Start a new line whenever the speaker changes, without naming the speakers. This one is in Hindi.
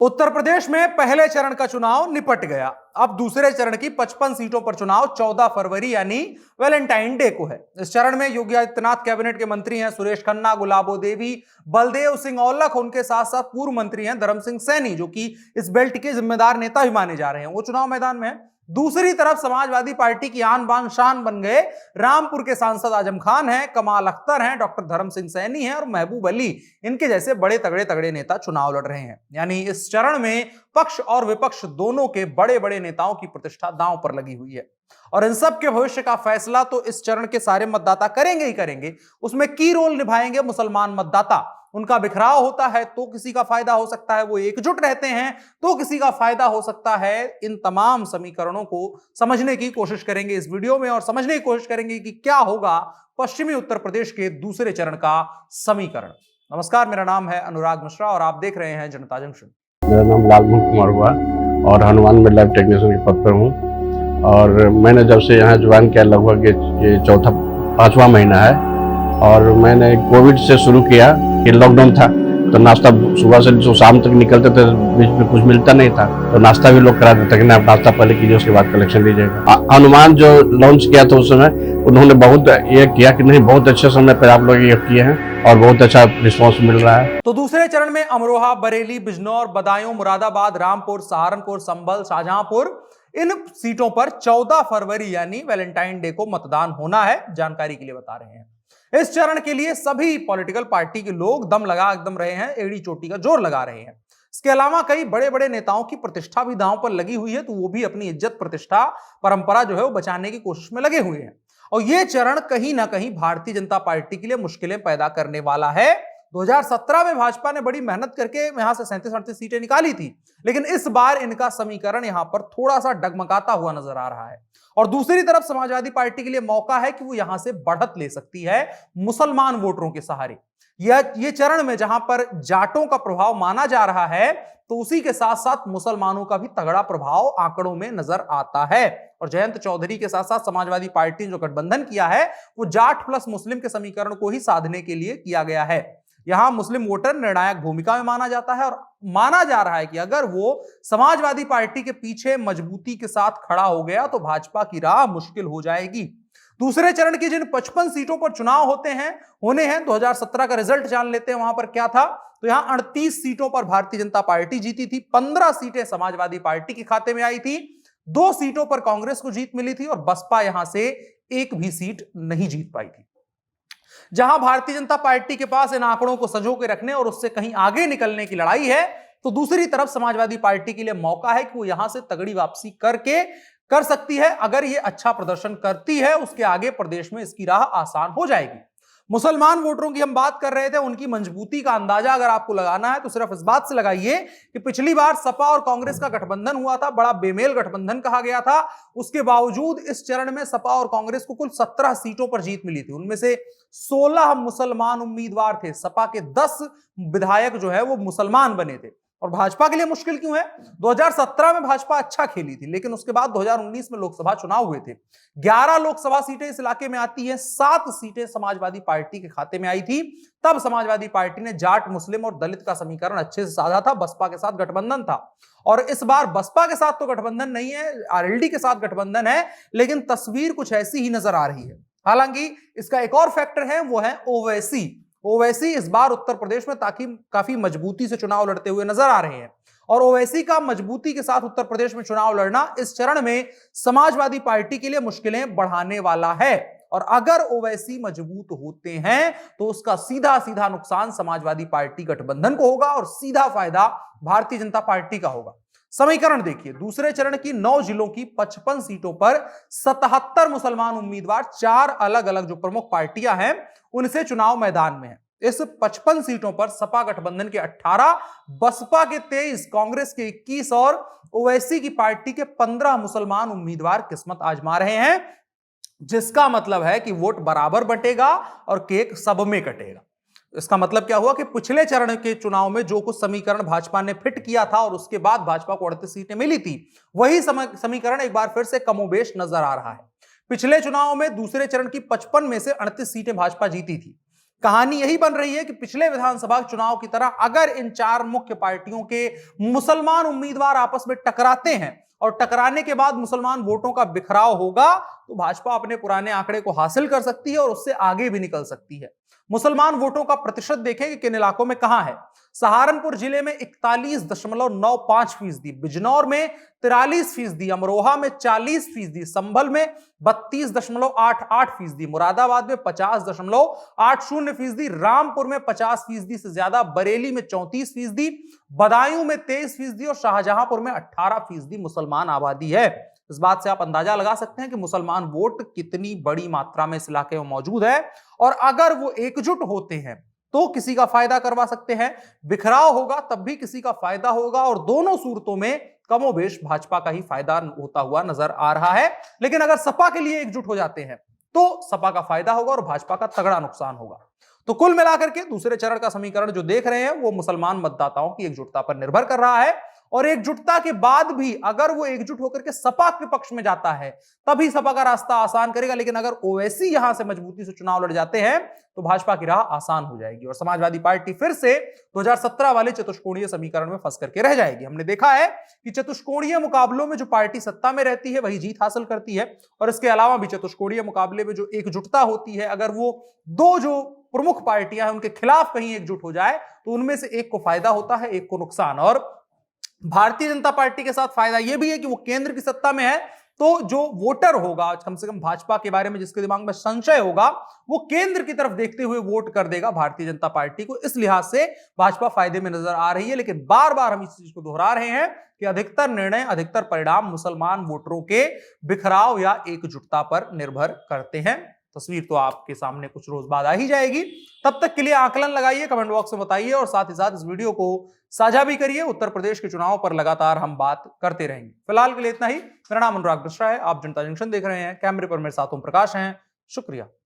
उत्तर प्रदेश में पहले चरण का चुनाव निपट गया। अब दूसरे चरण की 55 सीटों पर चुनाव 14 फरवरी यानी वैलेंटाइन डे को है। इस चरण में योगी आदित्यनाथ कैबिनेट के मंत्री हैं सुरेश खन्ना, गुलाबो देवी, बलदेव सिंह औलख, उनके साथ साथ पूर्व मंत्री हैं धर्म सिंह सैनी, जो कि इस बेल्ट के जिम्मेदार नेता भी माने जा रहे हैं, वो चुनाव मैदान में है। दूसरी तरफ समाजवादी पार्टी की आन बान शान बन गए रामपुर के सांसद आजम खान हैं, कमाल अख्तर हैं, डॉक्टर धर्म सिंह सैनी हैं और महबूब अली, इनके जैसे बड़े तगड़े तगड़े नेता चुनाव लड़ रहे हैं। यानी इस चरण में पक्ष और विपक्ष दोनों के बड़े बड़े नेताओं की प्रतिष्ठा दांव पर लगी हुई है और इन सब के भविष्य का फैसला तो इस चरण के सारे मतदाता करेंगे ही करेंगे। उसमें की रोल निभाएंगे मुसलमान मतदाता। उनका बिखराव होता है तो किसी का फायदा हो सकता है, वो एकजुट रहते हैं तो किसी का फायदा हो सकता है। इन तमाम समीकरणों को समझने की कोशिश करेंगे इस वीडियो में और समझने की कोशिश करेंगे कि क्या होगा पश्चिमी उत्तर प्रदेश के दूसरे चरण का समीकरण। नमस्कार, मेरा नाम है अनुराग मिश्रा और आप देख रहे हैं जनता जंक्शन।
मेरा नाम लालमोहन कुमार हुआ और हनुमान में लैब टेक्नीशियन के पद पर हूँ और मैंने जब से यहाँ ज्वाइन किया लगभग ये पांचवा महीना है और मैंने कोविड से शुरू किया कि लॉकडाउन था तो नाश्ता सुबह से जो शाम तक निकलते थे, बीच में कुछ मिलता नहीं था तो नाश्ता भी लोग करा देते थे कि आप नाश्ता पहले कीजिए उसके बाद कलेक्शन लीजिएगा। हनुमान जो लॉन्च किया था उस समय उन्होंने बहुत ये किया कि नहीं, बहुत अच्छे समय पर आप लोग ये किए हैं और बहुत अच्छा रिस्पॉन्स मिल रहा है।
तो दूसरे चरण में अमरोहा, बरेली, बिजनौर, बदायूं, मुरादाबाद, रामपुर, सहारनपुर, संभल, शाहजहांपुर, इन सीटों पर 14 फरवरी यानी वैलेंटाइन डे को मतदान होना है। जानकारी के लिए बता रहे हैं इस चरण के लिए सभी पॉलिटिकल पार्टी के लोग दम लगा एकदम रहे हैं, एड़ी चोटी का जोर लगा रहे हैं। इसके अलावा कई बड़े बड़े नेताओं की प्रतिष्ठा भी दांव पर लगी हुई है, तो वो भी अपनी इज्जत, प्रतिष्ठा, परंपरा जो है वो बचाने की कोशिश में लगे हुए हैं। और ये चरण कहीं ना कहीं भारतीय जनता पार्टी के लिए मुश्किलें पैदा करने वाला है। 2017 में भाजपा ने बड़ी मेहनत करके यहां से 37-38 सीटें निकाली थी, लेकिन इस बार इनका समीकरण यहां पर थोड़ा सा डगमगाता हुआ नजर आ रहा है। और दूसरी तरफ समाजवादी पार्टी के लिए मौका है कि वो यहां से बढ़त ले सकती है मुसलमान वोटरों के सहारे। ये चरण में जहां पर जाटों का प्रभाव माना जा रहा है तो उसी के साथ साथ मुसलमानों का भी तगड़ा प्रभाव आंकड़ों में नजर आता है। और जयंत चौधरी के साथ साथ समाजवादी पार्टी ने जो गठबंधन किया है वो जाट प्लस मुस्लिम के समीकरण को ही साधने के लिए किया गया है। यहां मुस्लिम वोटर निर्णायक भूमिका में माना जाता है और माना जा रहा है कि अगर वो समाजवादी पार्टी के पीछे मजबूती के साथ खड़ा हो गया तो भाजपा की राह मुश्किल हो जाएगी। दूसरे चरण की जिन 55 सीटों पर चुनाव होने हैं 2017 का रिजल्ट जान लेते हैं वहां पर क्या था। तो यहां 38 सीटों पर भारतीय जनता पार्टी जीती थी, 15 सीटें समाजवादी पार्टी के खाते में आई थी, 2 सीटों पर कांग्रेस को जीत मिली थी और बसपा यहां से एक भी सीट नहीं जीत पाई थी। जहां भारतीय जनता पार्टी के पास इन आंकड़ों को संजो के रखने और उससे कहीं आगे निकलने की लड़ाई है, तो दूसरी तरफ समाजवादी पार्टी के लिए मौका है कि वो यहां से तगड़ी वापसी कर सकती है। अगर ये अच्छा प्रदर्शन करती है उसके आगे प्रदेश में इसकी राह आसान हो जाएगी। मुसलमान वोटरों की हम बात कर रहे थे, उनकी मजबूती का अंदाजा अगर आपको लगाना है तो सिर्फ इस बात से लगाइए कि पिछली बार सपा और कांग्रेस का गठबंधन हुआ था, बड़ा बेमेल गठबंधन कहा गया था। उसके बावजूद इस चरण में सपा और कांग्रेस को कुल 17 सीटों पर जीत मिली थी, उनमें से 16 मुसलमान उम्मीदवार थे। सपा के 10 विधायक जो है वो मुसलमान बने थे। और भाजपा के लिए मुश्किल क्यों है? 2017 में भाजपा अच्छा खेली थी, लेकिन उसके बाद 2019 में लोकसभा चुनाव हुए थे। 11 लोकसभा सीटें इस इलाके में आती हैं, 7 सीटें समाजवादी पार्टी के खाते में आई थी। तब समाजवादी पार्टी ने जाट, मुस्लिम और दलित का समीकरण अच्छे से साधा था, बसपा के साथ गठबंधन था। और इस बार बसपा के साथ तो गठबंधन नहीं है, आरएलडी के साथ गठबंधन है, लेकिन तस्वीर कुछ ऐसी ही नजर आ रही है। हालांकि इसका एक और फैक्टर है, वो है ओवैसी इस बार उत्तर प्रदेश में काफी मजबूती से चुनाव लड़ते हुए नजर आ रहे हैं। और ओवैसी का मजबूती के साथ उत्तर प्रदेश में चुनाव लड़ना इस चरण में समाजवादी पार्टी के लिए मुश्किलें बढ़ाने वाला है। और अगर ओवैसी मजबूत होते हैं तो उसका सीधा सीधा नुकसान समाजवादी पार्टी गठबंधन को होगा और सीधा फायदा भारतीय जनता पार्टी का होगा। समीकरण देखिए, दूसरे चरण की 9 जिलों की 55 सीटों पर 77 मुसलमान उम्मीदवार, 4 अलग अलग जो प्रमुख पार्टियां हैं उनसे चुनाव मैदान में है। इस 55 सीटों पर सपा गठबंधन के 18, बसपा के 23, कांग्रेस के 21 और ओवैसी की पार्टी के 15 मुसलमान उम्मीदवार किस्मत आजमा रहे हैं, जिसका मतलब है कि वोट बराबर बंटेगा और केक सब में कटेगा। इसका मतलब क्या हुआ कि पिछले चरण के चुनाव में जो कुछ समीकरण भाजपा ने फिट किया था और उसके बाद भाजपा को 38 सीटें मिली थी, वही समीकरण एक बार फिर से कमोबेश नजर आ रहा है। पिछले चुनाव में दूसरे चरण की 55 में से 38 सीटें भाजपा जीती थी। कहानी यही बन रही है कि पिछले विधानसभा चुनाव की तरह अगर इन चार मुख्य पार्टियों के मुसलमान उम्मीदवार आपस में टकराते हैं और टकराने के बाद मुसलमान वोटों का बिखराव होगा तो भाजपा अपने पुराने आंकड़े को हासिल कर सकती है और उससे आगे भी निकल सकती है। मुसलमान वोटों का प्रतिशत देखें कि किन इलाकों में कहां है। सहारनपुर जिले में 41.95%, बिजनौर में 43%, अमरोहा में 40%, संभल में 32.88%, मुरादाबाद में 50.80%, रामपुर में 50% से ज्यादा, बरेली में 34%, बदायूं में 23% और शाहजहांपुर में 18% मुसलमान आबादी है। इस बात से आप अंदाजा लगा सकते हैं कि मुसलमान वोट कितनी बड़ी मात्रा में इस इलाके में मौजूद है और अगर वो एकजुट होते हैं तो किसी का फायदा करवा सकते हैं, बिखराव होगा तब भी किसी का फायदा होगा और दोनों सूरतों में कमोबेश भाजपा का ही फायदा होता हुआ नजर आ रहा है। लेकिन अगर सपा के लिए एकजुट हो जाते हैं तो सपा का फायदा होगा और भाजपा का तगड़ा नुकसान होगा। तो कुल मिलाकर के दूसरे चरण का समीकरण जो देख रहे हैं वो मुसलमान मतदाताओं की एकजुटता पर निर्भर कर रहा है और एकजुटता के बाद भी अगर वो एकजुट होकर के सपा के पक्ष में जाता है तभी सपा का रास्ता आसान करेगा। लेकिन अगर ओवैसी यहां से मजबूती से चुनाव लड़ जाते हैं तो भाजपा की राह आसान हो जाएगी और समाजवादी पार्टी फिर से 2017 वाले चतुष्कोणीय समीकरण में फंस करके रह जाएगी। हमने देखा है कि चतुष्कोणीय मुकाबलों में जो पार्टी सत्ता में रहती है वही जीत हासिल करती है और इसके अलावा भी चतुष्कोणीय मुकाबले में जो एकजुटता होती है, अगर वो दो जो प्रमुख पार्टियां हैं उनके खिलाफ कहीं एकजुट हो जाए तो उनमें से एक को फायदा होता है, एक को नुकसान। और भारतीय जनता पार्टी के साथ फायदा यह भी है कि वो केंद्र की सत्ता में है तो जो वोटर होगा कम से कम भाजपा के बारे में जिसके दिमाग में संशय होगा वो केंद्र की तरफ देखते हुए वोट कर देगा भारतीय जनता पार्टी को। इस लिहाज से भाजपा फायदे में नजर आ रही है। लेकिन बार बार हम इस चीज को दोहरा रहे हैं कि अधिकतर निर्णय, अधिकतर परिणाम मुसलमान वोटरों के बिखराव या एकजुटता पर निर्भर करते हैं। तस्वीर तो आपके सामने कुछ रोज बाद आ ही जाएगी। तब तक के लिए आकलन लगाइए, कमेंट बॉक्स में बताइए और साथ ही साथ इस वीडियो को साझा भी करिए। उत्तर प्रदेश के चुनाव पर लगातार हम बात करते रहेंगे। फिलहाल के लिए इतना ही। मेरा नाम अनुराग मिश्रा है, आप जनता जंक्शन देख रहे हैं। कैमरे पर मेरे साथ ओम प्रकाश हैं। शुक्रिया।